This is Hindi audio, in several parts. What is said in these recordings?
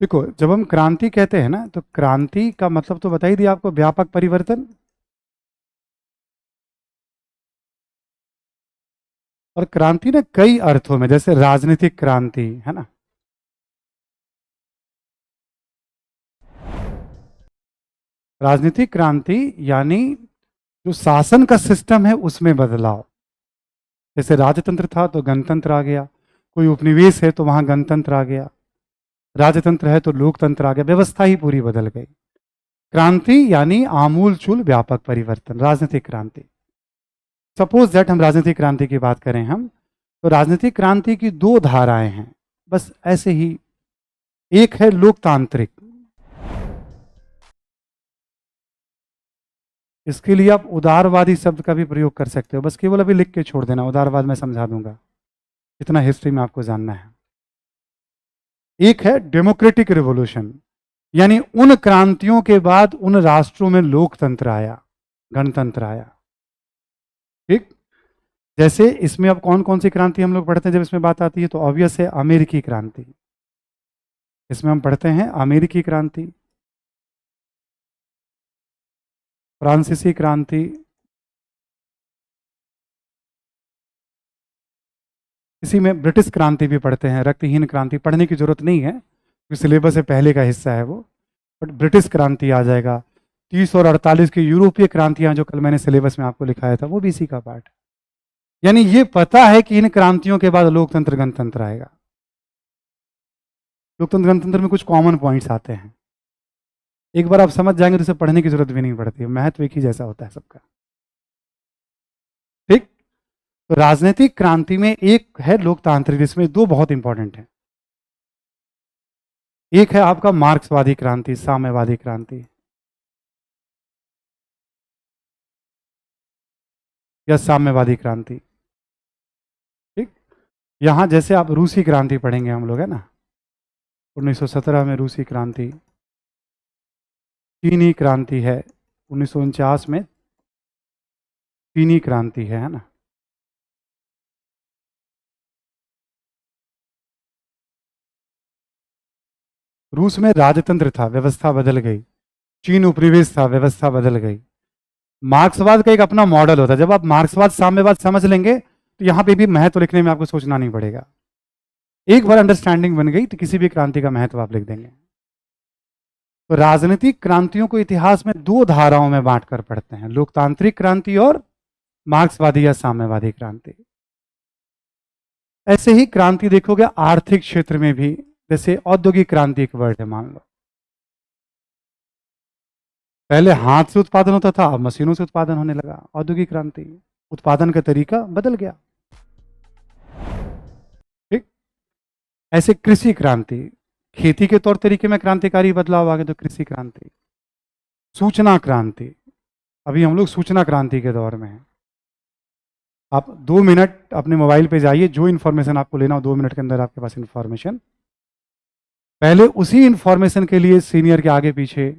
देखो, जब हम क्रांति कहते हैं ना, तो क्रांति का मतलब तो बता ही दिया आपको, व्यापक परिवर्तन। और क्रांति ना कई अर्थों में, जैसे राजनीतिक क्रांति है ना। राजनीतिक क्रांति यानी जो शासन का सिस्टम है उसमें बदलाव। जैसे राजतंत्र था तो गणतंत्र आ गया, कोई उपनिवेश है तो वहां गणतंत्र आ गया, राजतंत्र है तो लोकतंत्र आ गया, व्यवस्था ही पूरी बदल गई। क्रांति यानी आमूल चूल व्यापक परिवर्तन, राजनीतिक क्रांति। सपोज दैट हम राजनीतिक क्रांति की बात करें हम, तो राजनीतिक क्रांति की दो धाराएं हैं, बस ऐसे ही। एक है लोकतांत्रिक, इसके लिए आप उदारवादी शब्द का भी प्रयोग कर सकते हो, बस केवल अभी लिख के छोड़ देना, उदारवाद मैं समझा दूंगा, इतना हिस्ट्री में आपको जानना है। एक है डेमोक्रेटिक रिवॉल्यूशन, यानी उन क्रांतियों के बाद उन राष्ट्रों में लोकतंत्र आया, गणतंत्र आया। ठीक। जैसे इसमें अब कौन कौन सी क्रांति हम लोग पढ़ते हैं जब इसमें बात आती है, तो ऑब्वियस है अमेरिकी क्रांति। इसमें हम पढ़ते हैं अमेरिकी क्रांति, फ्रांसीसी क्रांति, इसी में ब्रिटिश क्रांति भी पढ़ते हैं। रक्तहीन क्रांति पढ़ने की जरूरत नहीं है क्योंकि सिलेबस से पहले का हिस्सा है वो, बट ब्रिटिश क्रांति आ जाएगा। 30 और 48 की यूरोपीय क्रांतियां जो कल मैंने सिलेबस में आपको लिखाया था वो भी इसी का पार्ट है। यानी ये पता है कि इन क्रांतियों के बाद लोकतंत्र गणतंत्र आएगा। लोकतंत्र गणतंत्र में कुछ कॉमन पॉइंट्स आते हैं, एक बार आप समझ जाएंगे तो इसे पढ़ने की जरूरत भी नहीं पड़ती, महत्व एक ही जैसा होता है सबका। ठीक। तो राजनीतिक क्रांति में एक है लोकतांत्रिक, जिसमें दो बहुत इंपॉर्टेंट है। एक है आपका मार्क्सवादी क्रांति, साम्यवादी क्रांति, या साम्यवादी क्रांति। ठीक। यहां जैसे आप रूसी क्रांति पढ़ेंगे हम लोग, है ना, 1917 में रूसी क्रांति, चीनी क्रांति है 1949 में, चीनी क्रांति है ना। रूस में राजतंत्र था, व्यवस्था बदल गई। चीन उपनिवेश था, व्यवस्था बदल गई। मार्क्सवाद का एक अपना मॉडल होता है। जब आप मार्क्सवाद साम्यवाद समझ लेंगे तो यहां पे भी महत्व लिखने में आपको सोचना नहीं पड़ेगा, एक बार अंडरस्टैंडिंग बन गई तो किसी भी क्रांति का महत्व आप लिख देंगे। तो राजनीतिक क्रांतियों को इतिहास में दो धाराओं में बांटकर पढ़ते हैं, लोकतांत्रिक क्रांति और मार्क्सवादी या साम्यवादी क्रांति। ऐसे ही क्रांति देखोगे आर्थिक क्षेत्र में भी, जैसे औद्योगिक क्रांति एक वर्ड है मान लो। पहले हाथ से उत्पादन होता था, अब मशीनों से उत्पादन होने लगा, औद्योगिक क्रांति, उत्पादन का तरीका बदल गया। ठीक। ऐसे कृषि क्रांति, खेती के तौर तरीके में क्रांतिकारी बदलाव आ गए तो कृषि क्रांति। सूचना क्रांति, अभी हम लोग सूचना क्रांति के दौर में हैं। आप 2 मिनट अपने मोबाइल पे जाइए, जो इन्फॉर्मेशन आपको लेना हो 2 मिनट के अंदर आपके पास इन्फॉर्मेशन। पहले उसी इन्फॉर्मेशन के लिए सीनियर के आगे पीछे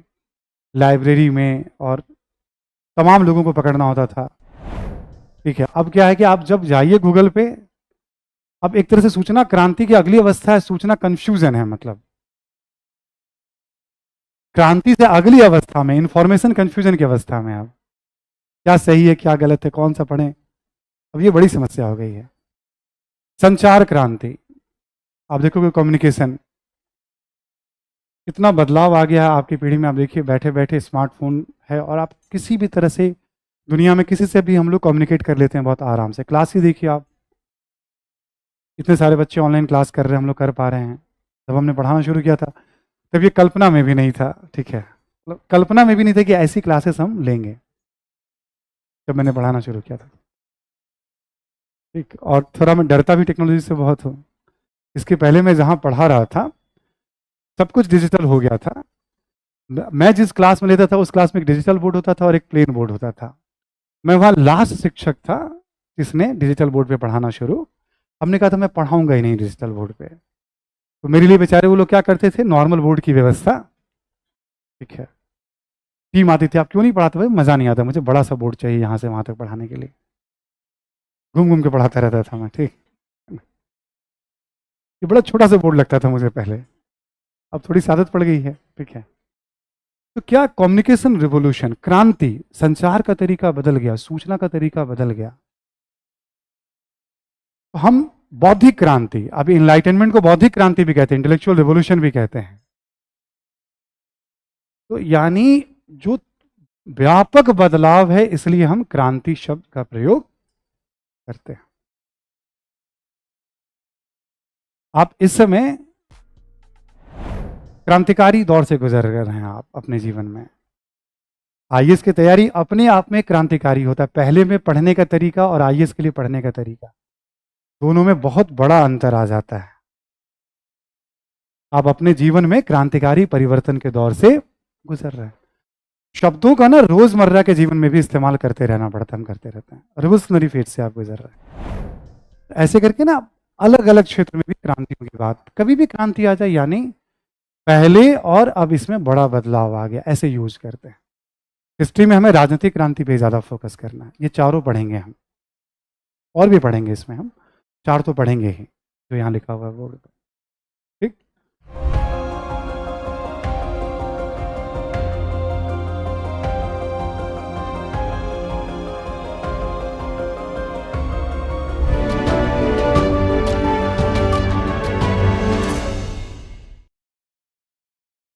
लाइब्रेरी में और तमाम लोगों को पकड़ना होता था। ठीक है, अब क्या है कि आप जब जाइए गूगल पे, अब एक तरह से सूचना क्रांति की अगली अवस्था है सूचना कंफ्यूजन है, मतलब क्रांति से अगली अवस्था में इंफॉर्मेशन कंफ्यूजन की अवस्था में अब क्या सही है क्या गलत है कौन सा पढ़ें, अब ये बड़ी समस्या हो गई है। संचार क्रांति, आप देखोगे कम्युनिकेशन, इतना बदलाव आ गया है आपकी पीढ़ी में। आप देखिए बैठे बैठे स्मार्टफोन है और आप किसी भी तरह से दुनिया में किसी से भी हम लोग कम्युनिकेट कर लेते हैं बहुत आराम से। क्लास ही देखिए आप, इतने सारे बच्चे ऑनलाइन क्लास कर रहे हैं, हम लोग कर पा रहे हैं। जब हमने पढ़ाना शुरू किया था तब ये कल्पना में भी नहीं था। ठीक है, मतलब कल्पना में भी नहीं था कि ऐसी क्लासेस हम लेंगे जब मैंने पढ़ाना शुरू किया था। ठीक, और थोड़ा मैं डरता भी टेक्नोलॉजी से बहुत हूँ। इसके पहले मैं जहाँ पढ़ा रहा था सब कुछ डिजिटल हो गया था। मैं जिस क्लास में लेता था उस क्लास में एक डिजिटल बोर्ड होता था और एक प्लेन बोर्ड होता था। मैं वहाँ लास्ट शिक्षक था जिसने डिजिटल बोर्ड पे पढ़ाना शुरू। हमने कहा था मैं पढ़ाऊंगा ही नहीं डिजिटल बोर्ड पे, तो मेरे लिए बेचारे वो लोग क्या करते थे, नॉर्मल बोर्ड की व्यवस्था। ठीक है, टीम आती थी, आप क्यों नहीं पढ़ाते भाई, मज़ा नहीं आता, मुझे बड़ा सा बोर्ड चाहिए यहाँ से वहाँ तक पढ़ाने के लिए। घूम घूम के पढ़ाता रहता था मैं। ठीक, ये बड़ा छोटा सा बोर्ड लगता था मुझे पहले। अब थोड़ी सी आदत पड़ गई है, ठीक है। तो क्या कम्युनिकेशन रिवॉल्यूशन, क्रांति, संचार का तरीका बदल गया, सूचना का तरीका बदल गया। तो हम बौद्धिक क्रांति, अब इनलाइटनमेंट को बौद्धिक क्रांति भी कहते हैं, इंटेलेक्चुअल रिवॉल्यूशन भी कहते हैं। तो यानी जो व्यापक बदलाव है, इसलिए हम क्रांति शब्द का प्रयोग करते हैं। आप इस समय क्रांतिकारी दौर से गुजर रहे हैं आप अपने जीवन में। आईएएस की तैयारी अपने आप में क्रांतिकारी होता है। पहले में पढ़ने का तरीका और आईएएस के लिए पढ़ने का तरीका, दोनों में बहुत बड़ा अंतर आ जाता है। आप अपने जीवन में क्रांतिकारी परिवर्तन के दौर से गुजर रहे हैं। शब्दों का ना रोजमर्रा के जीवन में भी इस्तेमाल करते रहना पड़ता है, हम करते रहते हैं। रिवोल्यूशनरी फेज से आप गुजर रहे हैं। ऐसे करके ना अलग अलग क्षेत्र में भी क्रांतियों की बात, कभी भी क्रांति आ जाए यानी पहले और अब इसमें बड़ा बदलाव आ गया, ऐसे यूज करते हैं। हिस्ट्री में हमें राजनीतिक क्रांति पे ज़्यादा फोकस करना है। ये चारों पढ़ेंगे हम, और भी पढ़ेंगे इसमें हम, चार तो पढ़ेंगे ही जो यहाँ लिखा हुआ है बोर्ड पर।